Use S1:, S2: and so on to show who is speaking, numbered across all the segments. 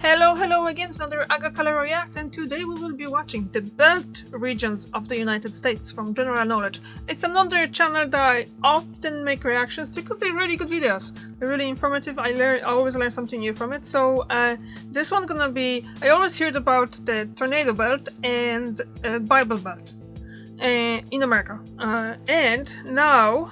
S1: Hello again, it's another Agricolor Reacts, and today we will be watching the belt regions of the United States from General Knowledge. It's another channel that I often make reactions to because they're really good videos. They're really informative. I always learn something new from it. So this one's gonna be, I always heard about the tornado belt and Bible belt in America. And now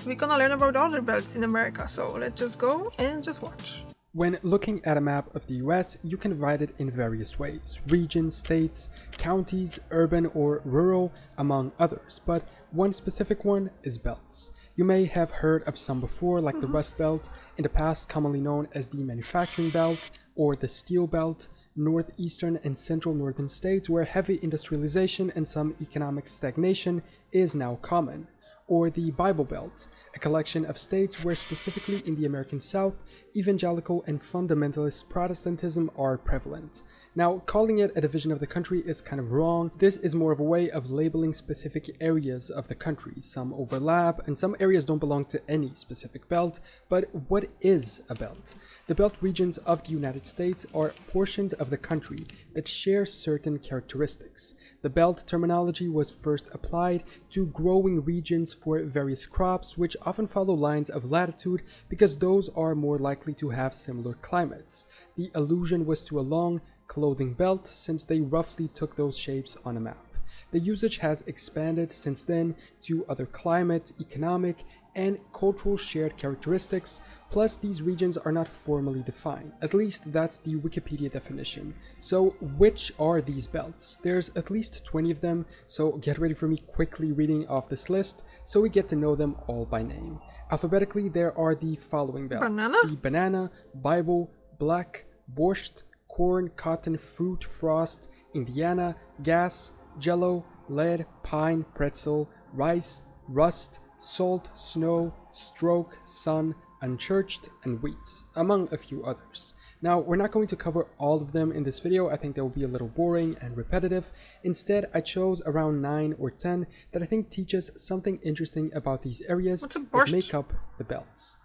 S1: we're gonna learn about other belts in America. So let's just go and just watch.
S2: When looking at a map of the US, you can divide it in various ways: regions, states, counties, urban or rural, among others, but one specific one is belts. You may have heard of some before, like the Rust Belt, in the past commonly known as the Manufacturing Belt, or the Steel Belt, northeastern and central northern states where heavy industrialization and some economic stagnation is now common, or the Bible Belt, a collection of states where, specifically in the American South, evangelical and fundamentalist Protestantism are prevalent. Now, calling it a division of the country is kind of wrong. This is more of a way of labeling specific areas of the country. Some overlap, and some areas don't belong to any specific belt. But what is a belt? The belt regions of the United States are portions of the country that share certain characteristics. The belt terminology was first applied to growing regions for various crops, which often follow lines of latitude because those are more likely to have similar climates. The allusion was to a long clothing belt, since they roughly took those shapes on a map. The usage has expanded since then to other climate, economic, and cultural shared characteristics, plus these regions are not formally defined. At least that's the Wikipedia definition. So which are these belts? There's at least 20 of them, so get ready for me quickly reading off this list so we get to know them all by name. Alphabetically, there are the following belts: the banana, Bible, black, borscht, corn, cotton, fruit, frost, Indiana, gas, jello, lead, pine, pretzel, rice, rust, salt, snow, stroke, sun, unchurched, and wheat, among a few others. Now, we're not going to cover all of them in this video. I think that will be a little boring and repetitive. Instead, I chose around 9 or 10 that I think teach us something interesting about these areas that make up the belts.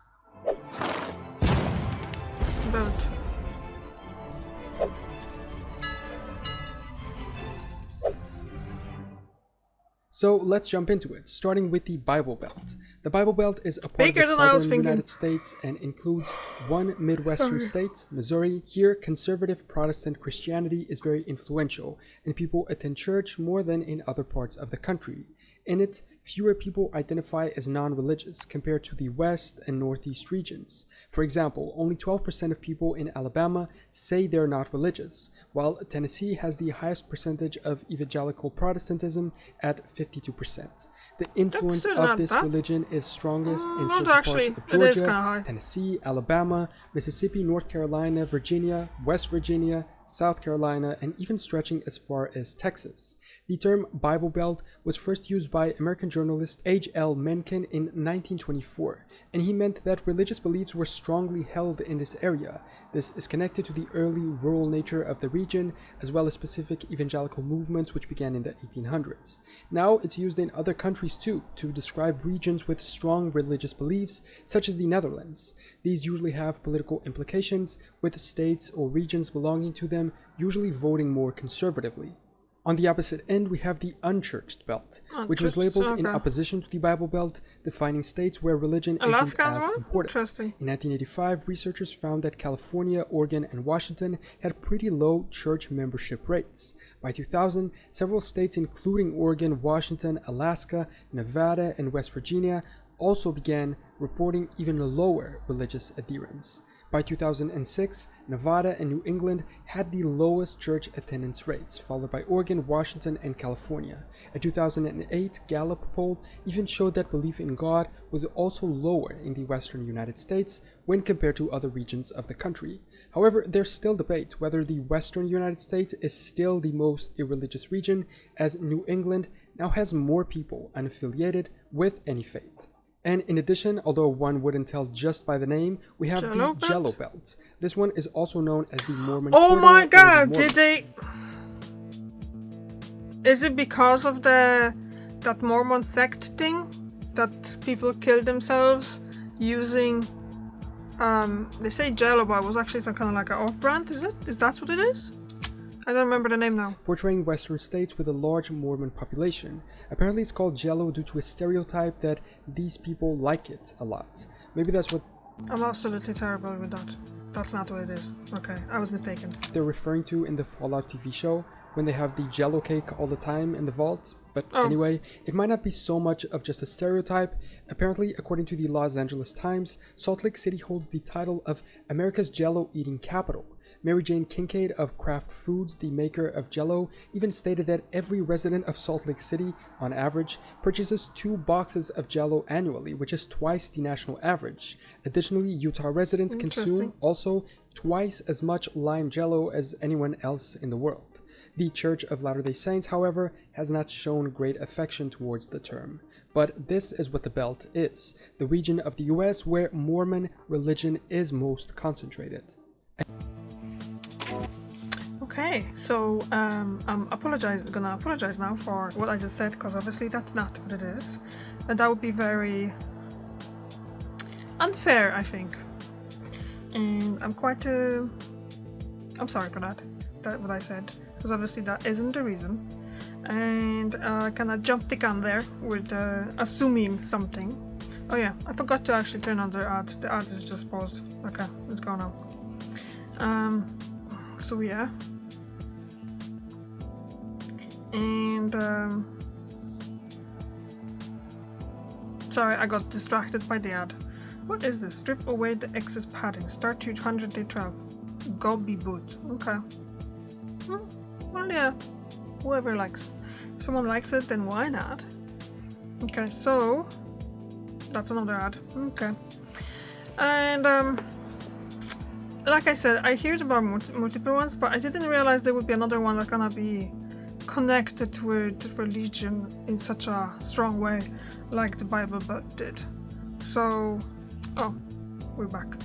S1: Belt.
S2: So let's jump into it, starting with the Bible Belt. The Bible Belt is a part of the southern United States and includes one Midwestern state, Missouri. Here, conservative Protestant Christianity is very influential, and people attend church more than in other parts of the country. In it, fewer people identify as non-religious compared to the West and Northeast regions. For example, only 12% of people in Alabama say they're not religious, while Tennessee has the highest percentage of evangelical Protestantism at 52%. The influence of this religion is strongest in certain parts of Georgia, Tennessee, Alabama, Mississippi, North Carolina, Virginia, West Virginia, South Carolina, and even stretching as far as Texas. The term Bible Belt was first used by American journalist H.L. Mencken in 1924, and he meant that religious beliefs were strongly held in this area. This is connected to the early rural nature of the region, as well as specific evangelical movements which began in the 1800s. Now it's used in other countries too, to describe regions with strong religious beliefs, such as the Netherlands. These usually have political implications, with states or regions belonging to them usually voting more conservatively. On the opposite end, we have the unchurched belt, which was labeled in opposition to the Bible Belt, defining states where religion isn't as important. In 1985, researchers found that California, Oregon, and Washington had pretty low church membership rates. By 2000, several states, including Oregon, Washington, Alaska, Nevada, and West Virginia, also began reporting even lower religious adherence. By 2006, Nevada and New England had the lowest church attendance rates, followed by Oregon, Washington, and California. A 2008 Gallup poll even showed that belief in God was also lower in the western United States when compared to other regions of the country. However, there's still debate whether the western United States is still the most irreligious region, as New England now has more people unaffiliated with any faith. And in addition, although one wouldn't tell just by the name, we have the Jello Belt. This one is also known as the Mormon Quarter.
S1: Oh my god, did they... Is it because of that Mormon sect thing? That people kill themselves using They say Jello, but it was actually some kind of like an off-brand, is it? Is that what it is? I don't remember the name now.
S2: Portraying Western states with a large Mormon population. Apparently it's called Jello due to a stereotype that these people like it a lot. Maybe that's what...
S1: I'm absolutely terrible with that. That's not what it is. Okay, I was mistaken.
S2: They're referring to in the Fallout TV show, when they have the Jello cake all the time in the vault. But anyway, it might not be so much of just a stereotype. Apparently, according to the Los Angeles Times, Salt Lake City holds the title of America's Jello eating capital. Mary Jane Kincaid of Kraft Foods, the maker of Jello, even stated that every resident of Salt Lake City, on average, purchases 2 boxes of Jello annually, which is twice the national average. Additionally, Utah residents consume also twice as much lime Jello as anyone else in the world. The Church of Latter-day Saints, however, has not shown great affection towards the term. But this is what the Belt is, the region of the US where Mormon religion is most concentrated.
S1: Okay, so I'm gonna apologize now for what I just said, because obviously that's not what it is, and that would be very unfair, I think. And I'm sorry for that what I said, because obviously that isn't the reason, and I kinda jumped the gun there with assuming something. Oh yeah, I forgot to actually turn on the ad. The ad is just paused. Okay, let's go now. So yeah. And sorry, I got distracted by the ad. What is this? Strip away the excess padding. Start 200 day trial. Gobby boot. Okay. Well, yeah. Whoever likes. If someone likes it, then why not? Okay, so that's another ad. Okay. And like I said, I heard about multiple ones, but I didn't realize there would be another one that's gonna be connected with religion in such a strong way, like the Bible Belt did. So, we're back.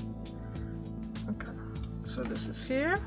S1: Okay, so this is here,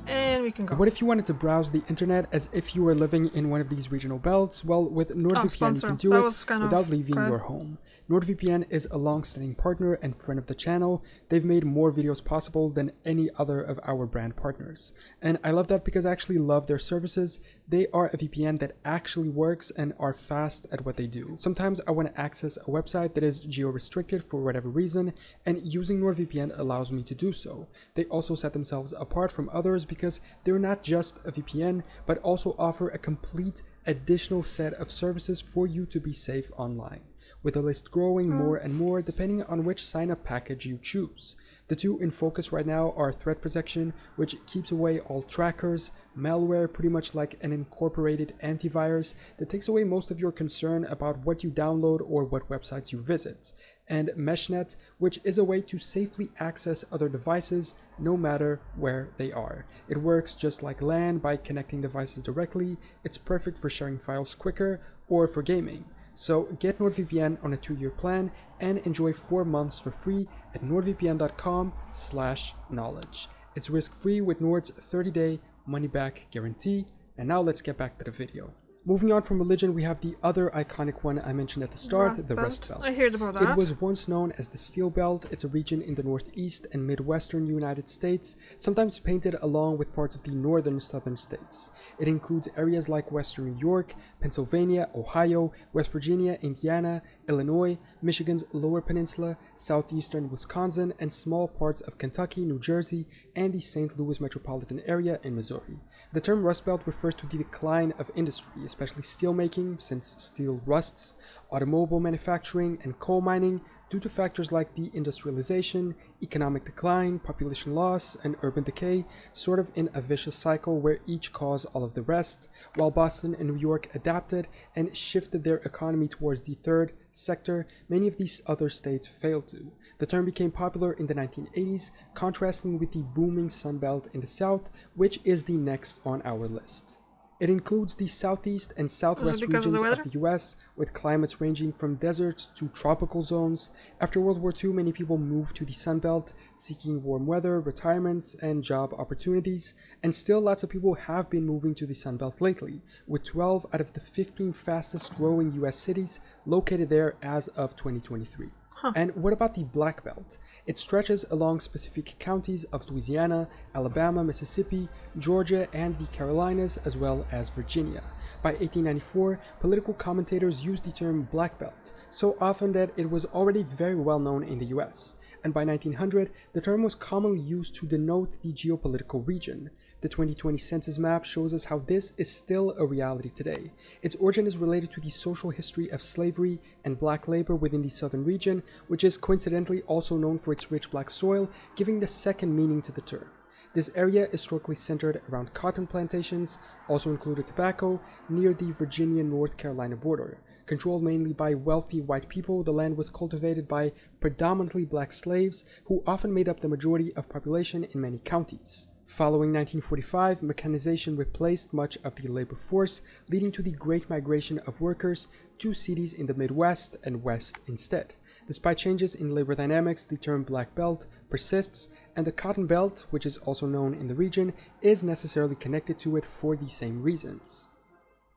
S1: and we can go.
S2: What if you wanted to browse the internet as if you were living in one of these regional belts? Well, with NordVPN you can do it without leaving your home. NordVPN is a long-standing partner and friend of the channel. They've made more videos possible than any other of our brand partners. And I love that because I actually love their services. They are a VPN that actually works and are fast at what they do. Sometimes I want to access a website that is geo-restricted for whatever reason, and using NordVPN allows me to do so. They also set themselves apart from others because they're not just a VPN, but also offer a complete additional set of services for you to be safe online, with the list growing more and more depending on which sign-up package you choose. The two in focus right now are threat protection, which keeps away all trackers, malware, pretty much like an incorporated antivirus that takes away most of your concern about what you download or what websites you visit, and MeshNet, which is a way to safely access other devices no matter where they are. It works just like LAN by connecting devices directly. It's perfect for sharing files quicker or for gaming. So get NordVPN on a 2-year plan and enjoy 4 months for free at nordvpn.com/knowledge. It's risk-free with Nord's 30-day money-back guarantee. And now let's get back to the video. Moving on from religion, we have the other iconic one I mentioned at the start, the Rust Belt.
S1: I heard about that.
S2: It was once known as the Steel Belt. It's a region in the northeast and midwestern United States, sometimes painted along with parts of the northern southern states. It includes areas like western New York, Pennsylvania, Ohio, West Virginia, Indiana, Illinois, Michigan's Lower Peninsula, southeastern Wisconsin, and small parts of Kentucky, New Jersey, and the St. Louis metropolitan area in Missouri. The term Rust Belt refers to the decline of industry, especially steelmaking, since steel rusts, automobile manufacturing, and coal mining, due to factors like deindustrialization, economic decline, population loss, and urban decay, sort of in a vicious cycle where each cause all of the rest. While Boston and New York adapted and shifted their economy towards the third sector, many of these other states failed to. The term became popular in the 1980s, contrasting with the booming Sun Belt in the South, which is the next on our list. It includes the southeast and southwest regions of the US, with climates ranging from deserts to tropical zones. After World War II, many people moved to the Sun Belt, seeking warm weather, retirements, and job opportunities, and still lots of people have been moving to the Sun Belt lately, with 12 out of the 15 fastest growing US cities located there as of 2023. And what about the Black Belt? It stretches along specific counties of Louisiana, Alabama, Mississippi, Georgia, and the Carolinas, as well as Virginia. By 1894, political commentators used the term Black Belt so often that it was already very well known in the US. And by 1900, the term was commonly used to denote the geopolitical region. The 2020 census map shows us how this is still a reality today. Its origin is related to the social history of slavery and black labor within the southern region, which is coincidentally also known for its rich black soil, giving the second meaning to the term. This area is historically centered around cotton plantations, also included tobacco, near the Virginia-North Carolina border. Controlled mainly by wealthy white people, the land was cultivated by predominantly black slaves, who often made up the majority of population in many counties. Following 1945, mechanization replaced much of the labor force, leading to the Great Migration of workers to cities in the Midwest and West instead. Despite changes in labor dynamics, the term Black Belt persists, and the Cotton Belt, which is also known in the region, is necessarily connected to it for the same reasons.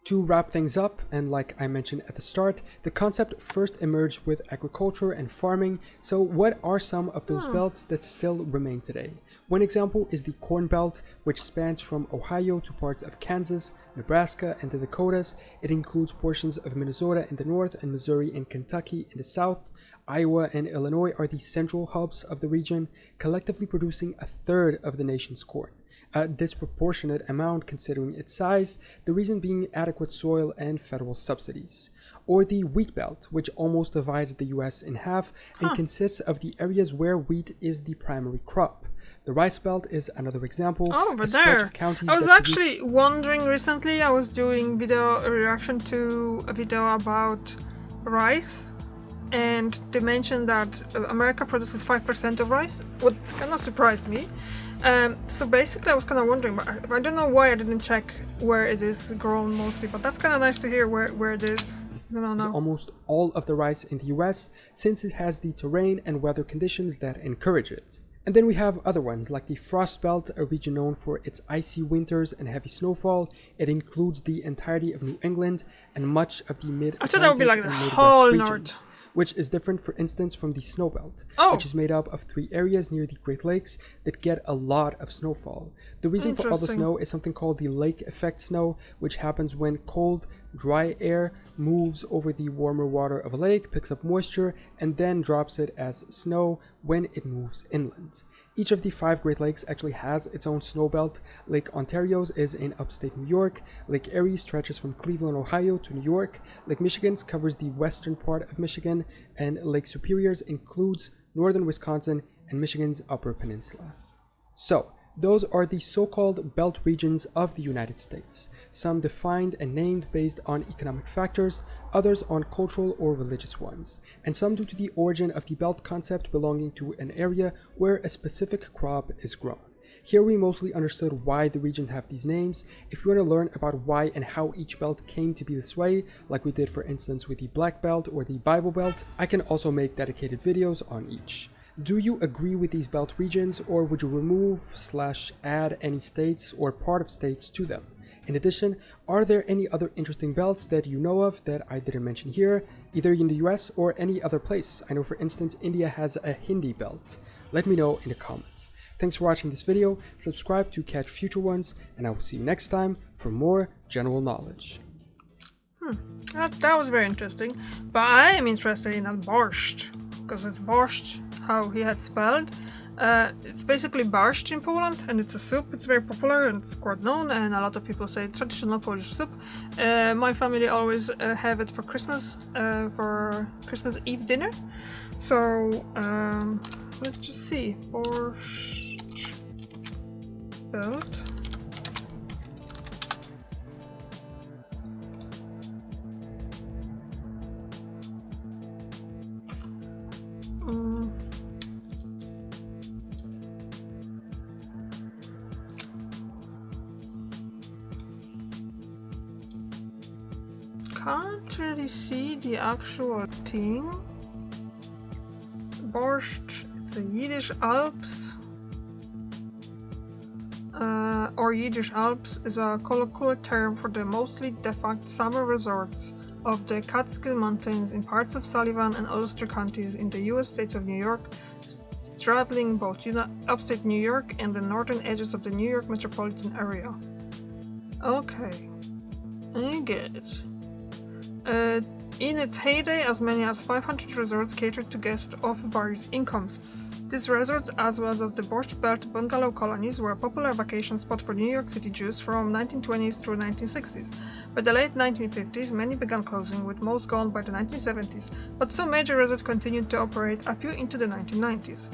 S2: To wrap things up, and like I mentioned at the start, the concept first emerged with agriculture and farming, so what are some of those belts that still remain today? One example is the Corn Belt, which spans from Ohio to parts of Kansas, Nebraska, and the Dakotas. It includes portions of Minnesota in the north and Missouri and Kentucky in the south. Iowa and Illinois are the central hubs of the region, collectively producing a third of the nation's corn. A disproportionate amount considering its size, the reason being adequate soil and federal subsidies. Or the Wheat Belt, which almost divides the US in half and consists of the areas where wheat is the primary crop. The Rice Belt is another example.
S1: Oh, over there. I was actually wondering recently, I was doing a reaction to a video about rice, and they mentioned that America produces 5% of rice, what kind of surprised me. So basically I was kind of wondering, but I don't know why I didn't check where it is grown mostly, but that's kind of nice to hear where it is. No.
S2: Almost all of the rice in the US, since it has the terrain and weather conditions that encourage it. And then we have other ones, like the Frost Belt, a region known for its icy winters and heavy snowfall. It includes the entirety of New England and much of the mid-Atlantic.
S1: I thought that would be like the whole north.
S2: Which is different, for instance, from the Snow Belt, which is made up of 3 areas near the Great Lakes that get a lot of snowfall. The reason for all the snow is something called the lake effect snow, which happens when cold, dry air moves over the warmer water of a lake, picks up moisture, and then drops it as snow when it moves inland. Each of the 5 Great Lakes actually has its own snow belt. Lake Ontario's is in upstate New York. Lake Erie stretches from Cleveland, Ohio to New York. Lake Michigan's covers the western part of Michigan, and Lake Superior's includes northern Wisconsin and Michigan's Upper Peninsula. So, those are the so-called belt regions of the United States, some defined and named based on economic factors, others on cultural or religious ones, and some due to the origin of the belt concept belonging to an area where a specific crop is grown. Here we mostly understood why the regions have these names. If you want to learn about why and how each belt came to be this way, like we did for instance with the Black Belt or the Bible Belt, I can also make dedicated videos on each. Do you agree with these belt regions, or would you remove/add any states or part of states to them? In addition, are there any other interesting belts that you know of that I didn't mention here, either in the US or any other place? I know for instance India has a Hindi belt. Let me know in the comments. Thanks for watching this video, subscribe to catch future ones, and I will see you next time for more general knowledge.
S1: That was very interesting, but I am interested in borscht, because it's borscht how he had spelled. It's basically borscht in Poland, and it's a soup. It's very popular and it's quite known, and a lot of people say it's traditional Polish soup. My family always have it for Christmas Eve dinner. So let's just see. Borscht belt. Can't really see the actual thing. Borscht, it's a Yiddish Alps. Or Yiddish Alps is a colloquial term for the mostly defunct summer resorts of the Catskill Mountains in parts of Sullivan and Ulster counties in the US states of New York, straddling both upstate New York and the northern edges of the New York metropolitan area. Okay, I get it. In its heyday, as many as 500 resorts catered to guests of various incomes. These resorts, as well as the Borscht Belt bungalow colonies, were a popular vacation spot for New York City Jews from 1920s through 1960s. By the late 1950s, many began closing, with most gone by the 1970s, but some major resorts continued to operate, a few into the 1990s.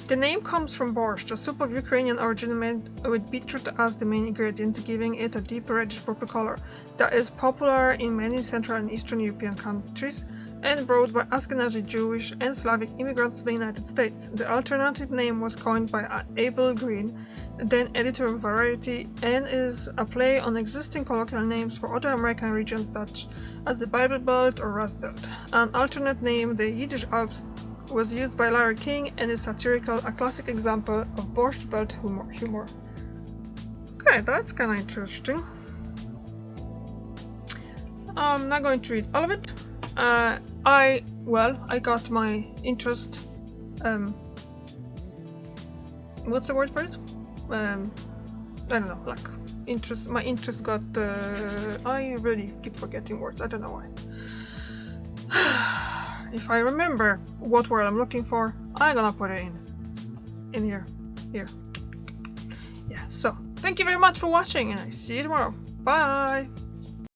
S1: The name comes from borscht, a soup of Ukrainian origin made with beetroot as the main ingredient, giving it a deep reddish-purple color that is popular in many Central and Eastern European countries and brought by Ashkenazi Jewish and Slavic immigrants to the United States. The alternative name was coined by Abel Green, then editor of Variety, and is a play on existing colloquial names for other American regions such as the Bible Belt or Rust Belt. An alternate name, the Yiddish Alps, was used by Larry King and is satirical, a classic example of Borscht Belt humor. Okay, that's kind of interesting. I'm not going to read all of it. I got my interest. What's the word for it? I don't know. Like interest. My interest got. I really keep forgetting words. I don't know why. If I remember what word I'm looking for, I'm gonna put it in here. Yeah. So thank you very much for watching, and I see you tomorrow. Bye.